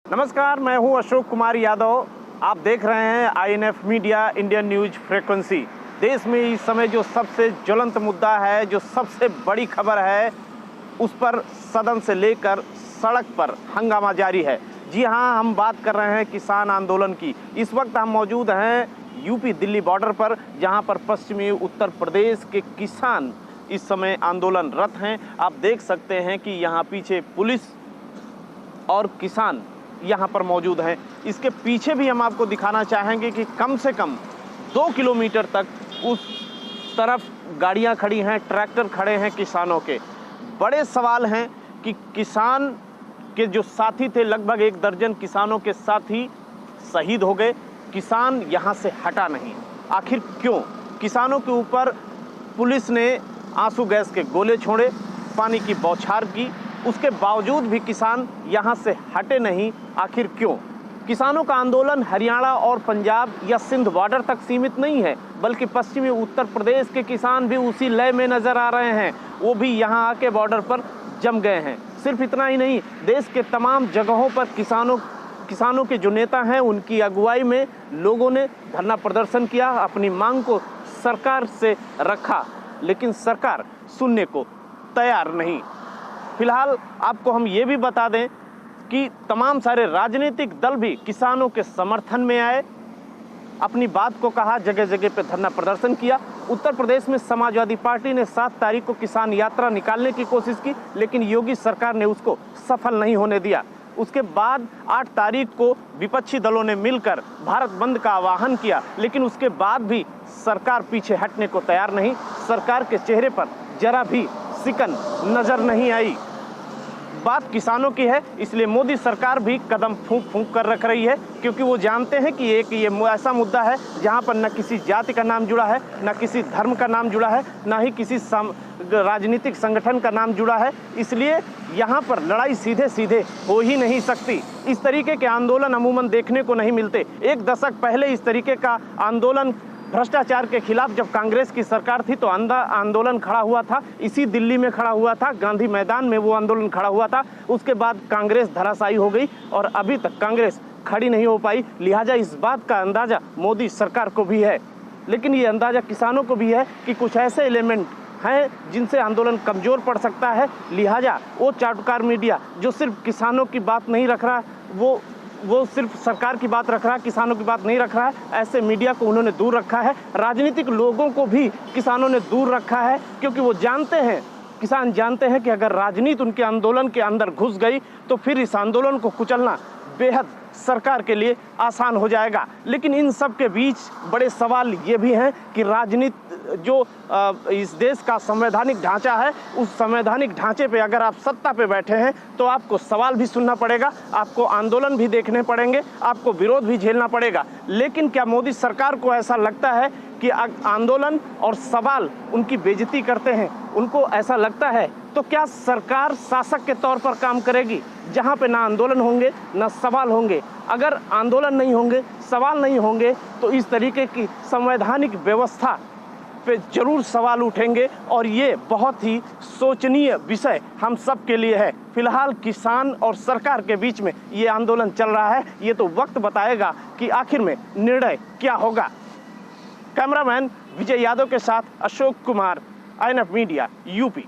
नमस्कार, मैं हूं अशोक कुमार यादव। आप देख रहे हैं INF media Indian news frequency. देश में इस समय जो सबसे ज्वलंत मुद्दा है, जो सबसे बड़ी खबर है, उस पर सदन से लेकर सड़क पर हंगामा जारी है। जी हां, हम बात कर रहे हैं किसान आंदोलन की। इस वक्त हम मौजूद हैं यूपी दिल्ली बॉर्डर पर, जहां पर पश्चिमी उत्तर प्रदेश के किसान इस समय आंदोलनरत हैं। आप देख सकते हैं कि यहाँ पीछे पुलिस और किसान यहाँ पर मौजूद हैं। इसके पीछे भी हम आपको दिखाना चाहेंगे कि कम से कम 2 किलोमीटर तक उस तरफ गाड़ियाँ खड़ी हैं, ट्रैक्टर खड़े हैं किसानों के। बड़े सवाल हैं कि किसान के जो साथी थे, लगभग 1 दर्जन किसानों के साथी शहीद हो गए। किसान यहाँ से हटा नहीं। आखिर क्यों? किसानों के ऊपर पुलिस ने आंसू गैस के गोले छोड़े, पानी की बौछार की, उसके बावजूद भी किसान यहाँ से हटे नहीं। आखिर क्यों? किसानों का आंदोलन हरियाणा और पंजाब या सिंध बॉर्डर तक सीमित नहीं है, बल्कि पश्चिमी उत्तर प्रदेश के किसान भी उसी लय में नजर आ रहे हैं। वो भी यहाँ आके बॉर्डर पर जम गए हैं। सिर्फ इतना ही नहीं, देश के तमाम जगहों पर किसानों के जो नेता हैं, उनकी अगुवाई में लोगों ने धरना प्रदर्शन किया, अपनी मांग को सरकार से रखा, लेकिन सरकार सुनने को तैयार नहीं। फिलहाल आपको हम ये भी बता दें कि तमाम सारे राजनीतिक दल भी किसानों के समर्थन में आए, अपनी बात को कहा, जगह जगह पे धरना प्रदर्शन किया। उत्तर प्रदेश में समाजवादी पार्टी ने 7 तारीख को किसान यात्रा निकालने की कोशिश की, लेकिन योगी सरकार ने उसको सफल नहीं होने दिया। उसके बाद 8 तारीख को विपक्षी दलों ने मिलकर भारत बंद का आह्वान किया, लेकिन उसके बाद भी सरकार पीछे हटने को तैयार नहीं। सरकार के चेहरे पर जरा भी सिकन नजर नहीं आई। बात किसानों की है, इसलिए मोदी सरकार भी कदम फूंक फूंक कर रख रही है, क्योंकि वो जानते हैं कि ये ऐसा मुद्दा है जहां पर न किसी जाति का नाम जुड़ा है, न किसी धर्म का नाम जुड़ा है, न ही किसी राजनीतिक संगठन का नाम जुड़ा है। इसलिए यहाँ पर लड़ाई सीधे सीधे हो ही नहीं सकती। इस तरीके के आंदोलन अमूमन देखने को नहीं मिलते। 1 दशक पहले इस तरीके का आंदोलन भ्रष्टाचार के खिलाफ जब कांग्रेस की सरकार थी तो आंदोलन खड़ा हुआ था, इसी दिल्ली में खड़ा हुआ था, गांधी मैदान में वो आंदोलन खड़ा हुआ था। उसके बाद कांग्रेस धराशायी हो गई और अभी तक कांग्रेस खड़ी नहीं हो पाई। लिहाजा इस बात का अंदाजा मोदी सरकार को भी है, लेकिन ये अंदाजा किसानों को भी है कि कुछ ऐसे एलिमेंट हैं जिनसे आंदोलन कमज़ोर पड़ सकता है। लिहाजा वो चाटुकार मीडिया जो सिर्फ किसानों की बात नहीं रख रहा, वो सिर्फ सरकार की बात रख रहा है, किसानों की बात नहीं रख रहा है, ऐसे मीडिया को उन्होंने दूर रखा है। राजनीतिक लोगों को भी किसानों ने दूर रखा है, क्योंकि वो जानते हैं, किसान जानते हैं कि अगर राजनीति उनके आंदोलन के अंदर घुस गई तो फिर इस आंदोलन को कुचलना बेहद सरकार के लिए आसान हो जाएगा। लेकिन इन सब के बीच बड़े सवाल ये भी हैं कि राजनीति जो इस देश का संवैधानिक ढांचा है, उस संवैधानिक ढांचे पे अगर आप सत्ता पे बैठे हैं तो आपको सवाल भी सुनना पड़ेगा, आपको आंदोलन भी देखने पड़ेंगे, आपको विरोध भी झेलना पड़ेगा। लेकिन क्या मोदी सरकार को ऐसा लगता है कि आंदोलन और सवाल उनकी बेइज्जती करते हैं? उनको ऐसा लगता है तो क्या सरकार शासक के तौर पर काम करेगी, जहां पे ना आंदोलन होंगे ना सवाल होंगे? अगर आंदोलन नहीं होंगे, सवाल नहीं होंगे, तो इस तरीके की संवैधानिक व्यवस्था पे जरूर सवाल उठेंगे और ये बहुत ही सोचनीय विषय हम सब के लिए है। फिलहाल किसान और सरकार के बीच में ये आंदोलन चल रहा है। ये तो वक्त बताएगा कि आखिर में निर्णय क्या होगा। कैमरामैन विजय यादव के साथ Ashok Kumar, INF media, UP.